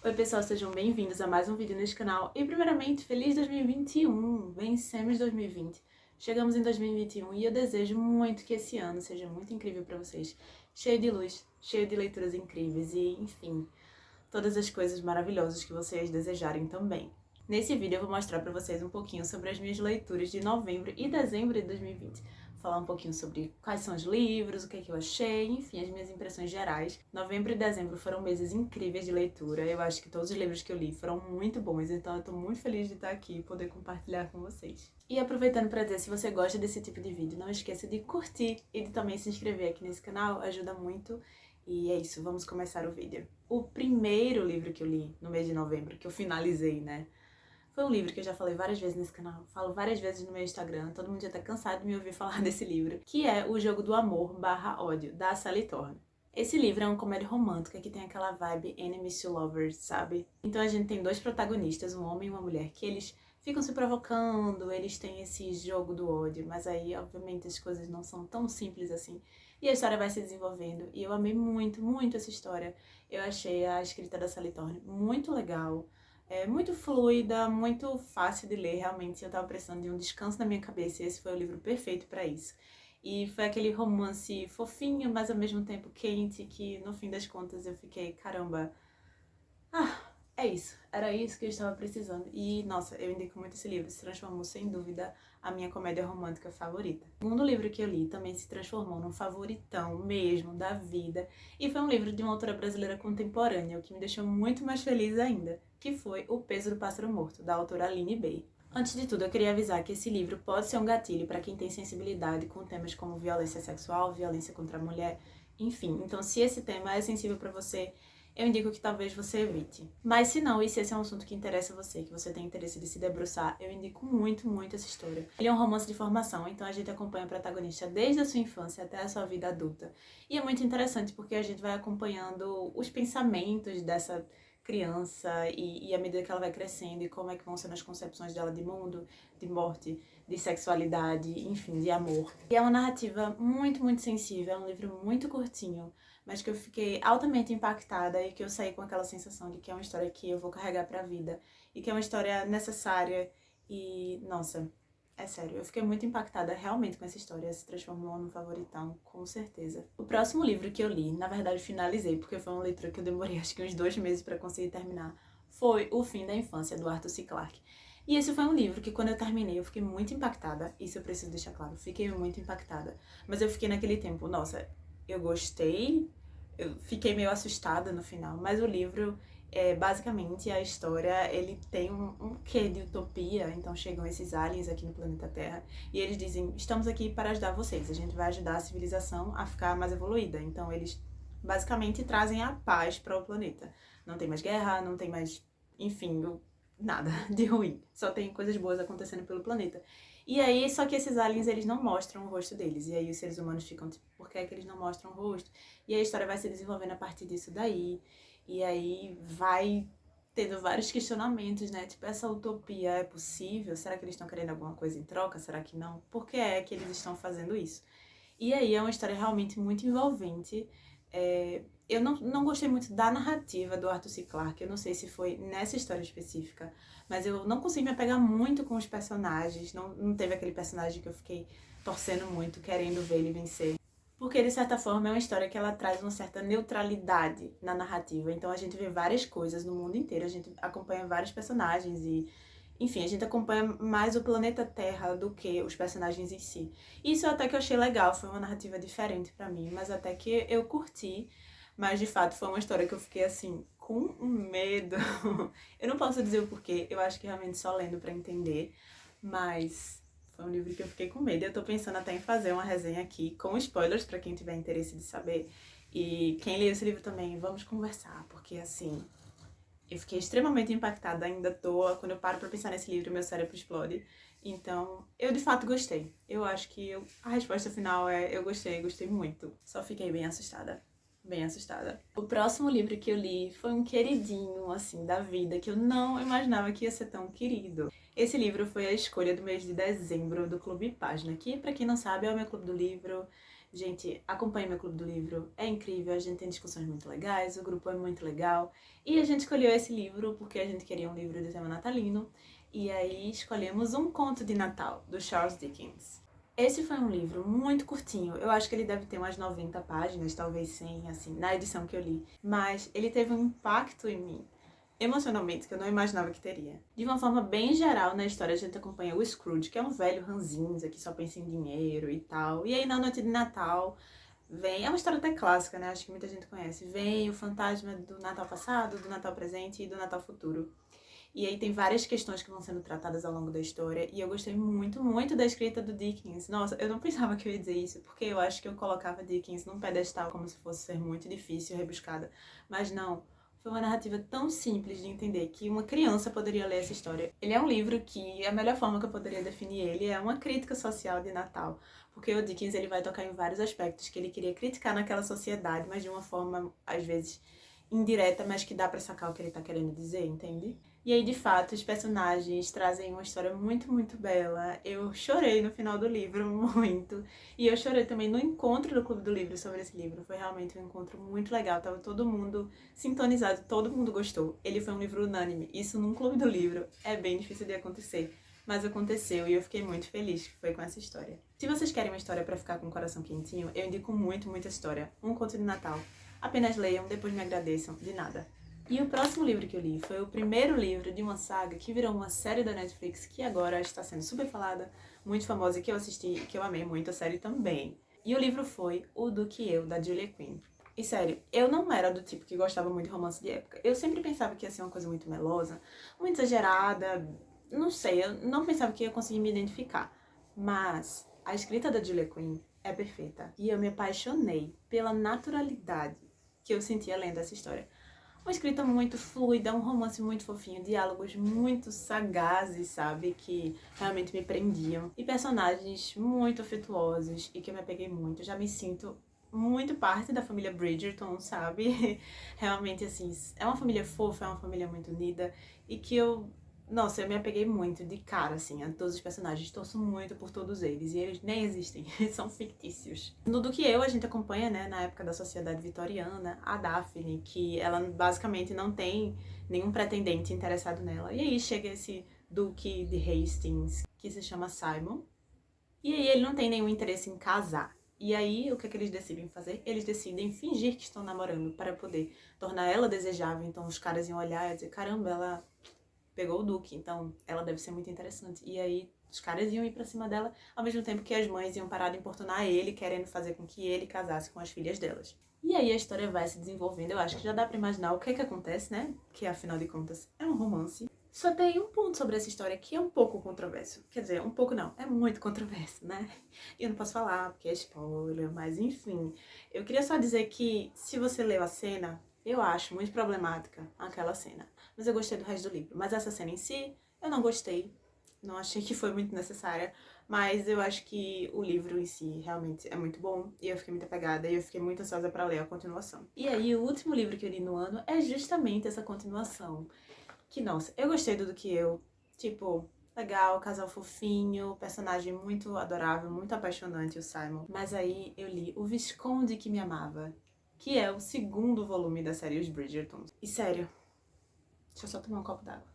Oi pessoal, sejam bem-vindos a mais um vídeo neste canal e primeiramente, feliz 2021! Vencemos 2020, chegamos em 2021 e eu desejo muito que esse ano seja muito incrível para vocês, cheio de luz, cheio de leituras incríveis e, enfim, todas as coisas maravilhosas que vocês desejarem também. Nesse vídeo eu vou mostrar para vocês um pouquinho sobre as minhas leituras de novembro e dezembro de 2020. Falar um pouquinho sobre quais são os livros, o que é que eu achei, enfim, as minhas impressões gerais. Novembro e dezembro foram meses incríveis de leitura. Eu acho que todos os livros que eu li foram muito bons, então eu tô muito feliz de estar aqui e poder compartilhar com vocês. E aproveitando para dizer, se você gosta desse tipo de vídeo, não esqueça de curtir e de também se inscrever aqui nesse canal, ajuda muito. E é isso, vamos começar o vídeo. O primeiro livro que eu li no mês de novembro, que eu finalizei, né? Foi um livro que eu já falei várias vezes nesse canal, falo várias vezes no meu Instagram, todo mundo já tá cansado de me ouvir falar desse livro, que é O Jogo do Amor / Ódio, da Sally Thorne. Esse livro é uma comédia romântica que tem aquela vibe enemies to lovers, sabe? Então a gente tem dois protagonistas, um homem e uma mulher, que eles ficam se provocando, eles têm esse jogo do ódio, mas aí, obviamente, as coisas não são tão simples assim. E a história vai se desenvolvendo, e eu amei muito, muito essa história. Eu achei a escrita da Sally Thorne muito legal. É muito fluida, muito fácil de ler, realmente. Eu tava precisando de um descanso na minha cabeça e esse foi o livro perfeito pra isso. E foi aquele romance fofinho, mas ao mesmo tempo quente, que no fim das contas eu fiquei, caramba, é isso, era isso que eu estava precisando. E, nossa, eu indico muito esse livro, se transformou sem dúvida a minha comédia romântica favorita. O segundo livro que eu li também se transformou num favoritão mesmo da vida, e foi um livro de uma autora brasileira contemporânea, o que me deixou muito mais feliz ainda, que foi O Peso do Pássaro Morto, da autora Aline Bay. Antes de tudo, eu queria avisar que esse livro pode ser um gatilho para quem tem sensibilidade com temas como violência sexual, violência contra a mulher, enfim. Então, se esse tema é sensível para você, eu indico que talvez você evite. Mas se não, e se esse é um assunto que interessa você, que você tem interesse de se debruçar, eu indico muito, muito essa história. Ele é um romance de formação, então a gente acompanha a protagonista desde a sua infância até a sua vida adulta. E é muito interessante porque a gente vai acompanhando os pensamentos dessa criança e à medida que ela vai crescendo e como é que vão sendo as concepções dela de mundo, de morte, de sexualidade, enfim, de amor. E é uma narrativa muito, muito sensível, é um livro muito curtinho, mas que eu fiquei altamente impactada e que eu saí com aquela sensação de que é uma história que eu vou carregar pra vida e que é uma história necessária e, nossa, é sério, eu fiquei muito impactada realmente com essa história, se transformou num favoritão, com certeza. O próximo livro que eu li, na verdade finalizei, porque foi uma leitura que eu demorei acho que uns 2 meses pra conseguir terminar, foi O Fim da Infância, do Arthur C. Clarke. E esse foi um livro que quando eu terminei eu fiquei muito impactada, isso eu preciso deixar claro, fiquei muito impactada. Mas eu fiquei naquele tempo, nossa, eu gostei, eu fiquei meio assustada no final, mas o livro, basicamente, a história, ele tem um quê de utopia, então chegam esses aliens aqui no planeta Terra e eles dizem, estamos aqui para ajudar vocês, a gente vai ajudar a civilização a ficar mais evoluída, então eles basicamente trazem a paz para o planeta. Não tem mais guerra, não tem mais, enfim, nada de ruim, só tem coisas boas acontecendo pelo planeta. E aí, só que esses aliens, eles não mostram o rosto deles. E aí os seres humanos ficam tipo, por que é que eles não mostram o rosto? E a história vai se desenvolvendo a partir disso daí. E aí vai tendo vários questionamentos, né? Tipo, essa utopia é possível? Será que eles estão querendo alguma coisa em troca? Será que não? Por que é que eles estão fazendo isso? E aí é uma história realmente muito envolvente. Eu não gostei muito da narrativa do Arthur C. Clarke, eu não sei se foi nessa história específica, mas eu não consegui me apegar muito com os personagens, não teve aquele personagem que eu fiquei torcendo muito, querendo ver ele vencer. Porque, de certa forma, é uma história que ela traz uma certa neutralidade na narrativa, então a gente vê várias coisas no mundo inteiro, a gente acompanha vários personagens e, enfim, a gente acompanha mais o planeta Terra do que os personagens em si. Isso até que eu achei legal, foi uma narrativa diferente pra mim, mas até que eu curti. Mas, de fato, foi uma história que eu fiquei, assim, com medo. Eu não posso dizer o porquê, eu acho que realmente só lendo pra entender. Mas foi um livro que eu fiquei com medo. Eu tô pensando até em fazer uma resenha aqui, com spoilers, pra quem tiver interesse de saber. E quem lê esse livro também, vamos conversar. Porque, assim, eu fiquei extremamente impactada, ainda tô. Quando eu paro pra pensar nesse livro, meu cérebro explode. Então, eu de fato gostei. Eu acho que a resposta final é eu gostei muito. Só fiquei bem assustada. Bem assustada. O próximo livro que eu li foi um queridinho, assim, da vida, que eu não imaginava que ia ser tão querido. Esse livro foi a escolha do mês de dezembro do Clube Página, que, pra quem não sabe, é o meu clube do livro Gente, acompanhe meu clube do livro, é incrível, a gente tem discussões muito legais, o grupo é muito legal. E a gente escolheu esse livro porque a gente queria um livro de tema natalino. E aí escolhemos Um Conto de Natal, do Charles Dickens. Esse foi um livro muito curtinho, eu acho que ele deve ter umas 90 páginas, talvez 100, assim, na edição que eu li. Mas ele teve um impacto em mim, emocionalmente, que eu não imaginava que teria. De uma forma bem geral, na história a gente acompanha o Scrooge, que é um velho ranzinza, que só pensa em dinheiro e tal. E aí na noite de Natal vem... É uma história até clássica, né? Acho que muita gente conhece. Vem o fantasma do Natal passado, do Natal presente e do Natal futuro. E aí tem várias questões que vão sendo tratadas ao longo da história. E eu gostei muito, muito da escrita do Dickens. Nossa, eu não pensava que eu ia dizer isso, porque eu acho que eu colocava Dickens num pedestal como se fosse ser muito difícil, rebuscada. Mas não. Foi uma narrativa tão simples de entender que uma criança poderia ler essa história. Ele é um livro que a melhor forma que eu poderia definir ele é uma crítica social de Natal. Porque o Dickens ele vai tocar em vários aspectos que ele queria criticar naquela sociedade, mas de uma forma, às vezes, indireta, mas que dá pra sacar o que ele tá querendo dizer, entende? E aí, de fato, os personagens trazem uma história muito, muito bela. Eu chorei no final do livro, muito. E eu chorei também no encontro do Clube do Livro sobre esse livro. Foi realmente um encontro muito legal. Tava todo mundo sintonizado, todo mundo gostou. Ele foi um livro unânime. Isso num Clube do Livro é bem difícil de acontecer. Mas aconteceu e eu fiquei muito feliz que foi com essa história. Se vocês querem uma história pra ficar com o coração quentinho, eu indico muito, muito essa história. Um Conto de Natal. Apenas leiam, depois me agradeçam. De nada. E o próximo livro que eu li foi o primeiro livro de uma saga que virou uma série da Netflix, que agora está sendo super falada, muito famosa, que eu assisti e que eu amei muito a série também. E o livro foi O Do Que Eu, da Julia Quinn. E sério, eu não era do tipo que gostava muito de romance de época. Eu sempre pensava que ia ser uma coisa muito melosa, muito exagerada, não sei, eu não pensava que ia conseguir me identificar. Mas a escrita da Julia Quinn é perfeita. E eu me apaixonei pela naturalidade que eu sentia lendo essa história. Uma escrita muito fluida, um romance muito fofinho, diálogos muito sagazes, sabe? Que realmente me prendiam. E personagens muito afetuosos e que eu me apeguei muito. Já me sinto muito parte da família Bridgerton, sabe? Realmente, assim, é uma família fofa, é uma família muito unida e que nossa, eu me apeguei muito de cara, assim, a todos os personagens. Torço muito por todos eles. E eles nem existem, são fictícios. No Do Que Eu, a gente acompanha, né, na época da sociedade vitoriana, a Daphne, que ela basicamente não tem nenhum pretendente interessado nela. E aí chega esse Duque de Hastings, que se chama Simon. E aí ele não tem nenhum interesse em casar. E aí, o que é que eles decidem fazer? Eles decidem fingir que estão namorando para poder tornar ela desejável. Então os caras iam olhar e dizer, caramba, ela pegou o Duque, então ela deve ser muito interessante. E aí os caras iam ir pra cima dela, ao mesmo tempo que as mães iam parar de importunar ele, querendo fazer com que ele casasse com as filhas delas. E aí a história vai se desenvolvendo, eu acho que já dá pra imaginar o que é que acontece, né? Que afinal de contas é um romance. Só tem um ponto sobre essa história que é um pouco controverso. Quer dizer, um pouco não, é muito controverso, né? E eu não posso falar porque é spoiler, mas enfim. Eu queria só dizer que se você leu a cena, eu acho muito problemática aquela cena. Mas eu gostei do resto do livro. Mas essa cena em si, eu não gostei. Não achei que foi muito necessária. Mas eu acho que o livro em si realmente é muito bom. E eu fiquei muito apegada. E eu fiquei muito ansiosa pra ler a continuação. E aí, o último livro que eu li no ano é justamente essa continuação. Que, nossa, eu gostei do Que Eu. Tipo, legal, casal fofinho, personagem muito adorável, muito apaixonante, o Simon. Mas aí eu li O Visconde que Me Amava, que é o segundo volume da série Os Bridgertons. E sério, deixa eu só tomar um copo d'água.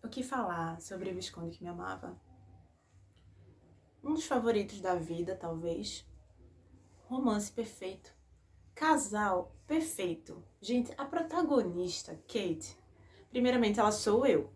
O que falar sobre O Visconde que Me Amava? Um dos favoritos da vida, talvez. Romance perfeito. Casal perfeito. Gente, a protagonista, Kate, primeiramente ela sou eu.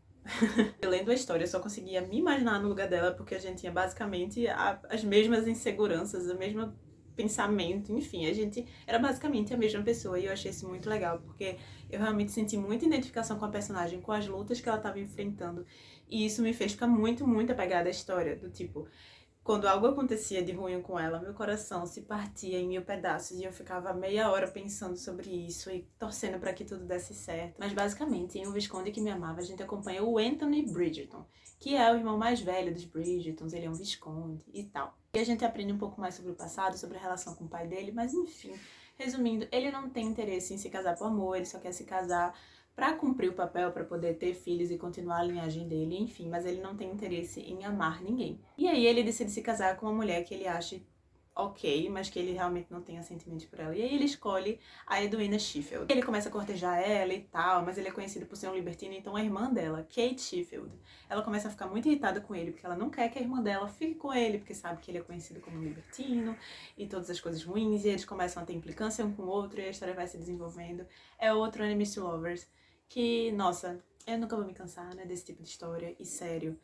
Lendo a história, eu só conseguia me imaginar no lugar dela porque a gente tinha basicamente as mesmas inseguranças, o mesmo pensamento, enfim, a gente era basicamente a mesma pessoa e eu achei isso muito legal porque eu realmente senti muita identificação com a personagem, com as lutas que ela estava enfrentando e isso me fez ficar muito, muito apegada à história, do tipo, quando algo acontecia de ruim com ela, meu coração se partia em mil pedaços e eu ficava meia hora pensando sobre isso e torcendo para que tudo desse certo. Mas basicamente, em O Visconde que Me Amava, a gente acompanha o Anthony Bridgerton, que é o irmão mais velho dos Bridgertons, ele é um visconde e tal. E a gente aprende um pouco mais sobre o passado, sobre a relação com o pai dele, mas enfim, resumindo, ele não tem interesse em se casar por amor, ele só quer se casar pra cumprir o papel, pra poder ter filhos e continuar a linhagem dele, enfim, mas ele não tem interesse em amar ninguém. E aí ele decide se casar com uma mulher que ele acha ok, mas que ele realmente não tenha sentimentos por ela. E aí ele escolhe a Edwina Sheffield. Ele começa a cortejar ela e tal, mas ele é conhecido por ser um libertino, então a irmã dela, Kate Sheffield, ela começa a ficar muito irritada com ele, porque ela não quer que a irmã dela fique com ele, porque sabe que ele é conhecido como um libertino e todas as coisas ruins, e eles começam a ter implicância um com o outro, e a história vai se desenvolvendo. É outro Enemies to Lovers, que, nossa, eu nunca vou me cansar, né, desse tipo de história, e sério,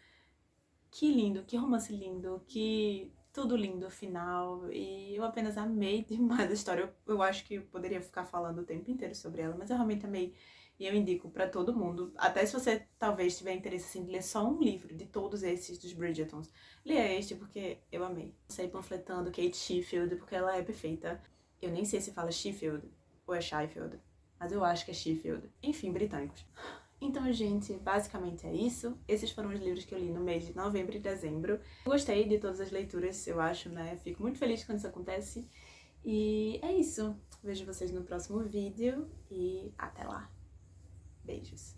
que lindo, que romance lindo, que tudo lindo, final, e eu apenas amei demais a história. Eu acho que eu poderia ficar falando o tempo inteiro sobre ela, mas eu realmente amei e eu indico pra todo mundo. Até se você talvez tiver interesse assim, de ler só um livro de todos esses dos Bridgertons, leia este porque eu amei. Saí panfletando Kate Sheffield porque ela é perfeita. Eu nem sei se fala Sheffield ou é Sheffield, mas eu acho que é Sheffield. Enfim, britânicos. Então, gente, basicamente é isso. Esses foram os livros que eu li no mês de novembro e dezembro. Gostei de todas as leituras, eu acho, né? Fico muito feliz quando isso acontece. E é isso. Vejo vocês no próximo vídeo e até lá. Beijos.